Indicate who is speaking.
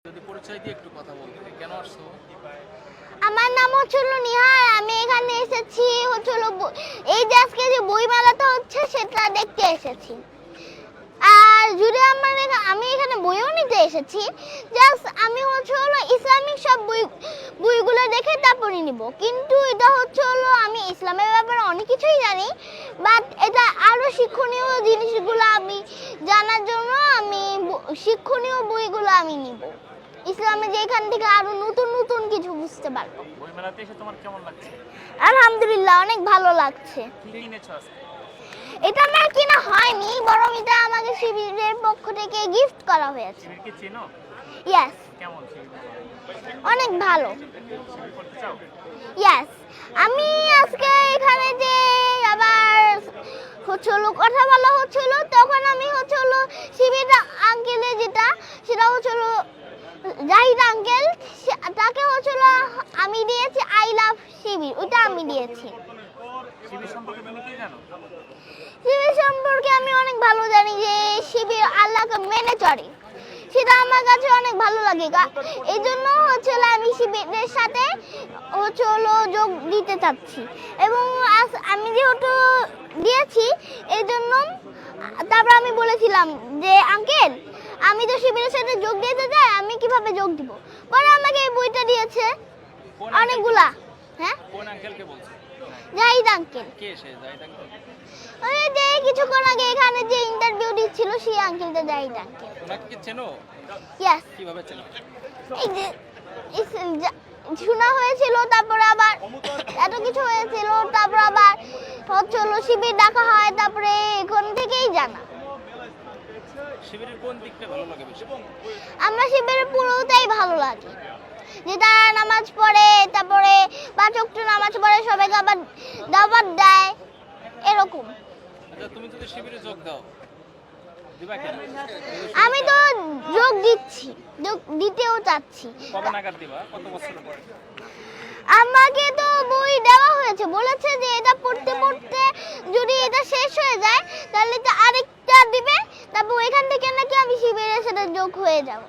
Speaker 1: যদি পরিচয় দিয়ে একটু কথা বলতে কেন আসছো?
Speaker 2: আমার নাম হচ্ছিল নিহার। আমি এখানে এসেছি হচ্ছিল এই যে আজকে যে বই মেলাটা হচ্ছে সেটা দেখতে এসেছি। আর যদি আমি এখানে বইও নিতে এসেছি। জাস্ট আমি হলো ইসলামিক সব বইগুলো দেখে তারপরে নিব। কিন্তু এটা হলো আমি ইসলামের ব্যাপারে অনেক কিছুই জানি, বাট এটা আরো শিক্ষণীয় জিনিসগুলো আমি জানার জন্য আমি শিক্ষণীয় বইগুলো আমি নিব। ইসলামে যে এখান থেকে আরো নতুন নতুন কিছু বুঝতে পারবো।
Speaker 1: বই মেলাতে এসে তোমার কেমন লাগছে?
Speaker 2: আলহামদুলিল্লাহ, অনেক ভালো লাগছে।
Speaker 1: কি কিনেছো আজকে?
Speaker 2: এটা আমার কিনা হয়নি, বরং এটা আমাকে শিবিরের পক্ষ থেকে গিফট করা হয়েছে।
Speaker 1: শিবির কি চেনো?
Speaker 2: ইয়েস।
Speaker 1: কেমন শিবির?
Speaker 2: অনেক ভালো।
Speaker 1: শিবির করতে চাও?
Speaker 2: ইয়েস। আমি আজকে এখানে যে আবার হচ্ছিল কথা বলা হচ্ছিল, তখন আমি হচ্ছিল শিবির আঙ্কেলের যেটা সেটা হচ্ছিল জাহিদ আঙ্কেল, তাকে হচ্ছিল আমি দিয়েছি আই লাভ শিবির, ওইটা আমি দিয়েছি।
Speaker 1: শিবির সম্পর্কে তুমি কি জানো?
Speaker 2: শিবির সম্পর্কে আমি অনেক ভালো জানি যে শিবির আল্লাহকে মেনে চলে, সেটা আমার কাছে অনেক ভালো লাগে। এই জন্য হচ্ছিল আমি শিবিরের সাথে হচ্ছিল যোগ দিতে চাচ্ছি, এবং আমি যেহেতু দিয়েছি এই জন্য তারপর আমি বলেছিলাম যে আঙ্কেল আমি তো শিবিরের সাথে যোগ দিতে চাই, আমি কিভাবে যোগ দিব। পরে আমাকে এই বইটা দিয়েছে অনেকগুলা। হ্যাঁ,
Speaker 1: কোন আঙ্কেলকে বলছো?
Speaker 2: জাহিদ আঙ্কেল।
Speaker 1: কে সে জাহিদ আঙ্কেল?
Speaker 2: ওই যে কিছুক্ষণ আগে এখানে যে ইন্টারভিউ দিচ্ছিল সেই আঙ্কেলটা জাহিদ আঙ্কেল।
Speaker 1: ওনাকে কি চেনো?
Speaker 2: ইয়েস।
Speaker 1: কিভাবে চেনো?
Speaker 2: এই যে শোনা হয়েছিল, তারপরে আবার এত কিছু হয়েছিল, তারপর আবার হচ্ছিল শিবির ডাকা হয়, তারপরে এখান থেকেই জানা।
Speaker 1: শিবিরের কোন দিকটা ভালো লাগে বেশি?
Speaker 2: আমরা শিবিরের পুরোটাই ভালো লাগে, যে তারা নামাজ পড়ে, তারপরে 5 ওয়াক্ত নামাজ পড়ে, সবাইকে আবার দাওয়াত দেয়, এরকম।
Speaker 1: আচ্ছা, তুমি যদি শিবিরে যোগ দাও দিবা কেন?
Speaker 2: আমি তো যোগ দিচ্ছি, যোগ দিতেও চাচ্ছি।
Speaker 1: কবে নাগাদ দিবা? কত বছর পরে?
Speaker 2: আমাকে তো বই দেওয়া হয়েছে, বলেছে যে এটা পড়তে পড়তে যদি এটা শেষ হয়ে যায় তাহলে তো আরেকটা দিবে, তারপর এখান থেকে নাকি আমি শিবিরের সাথে যোগ হয়ে যাব।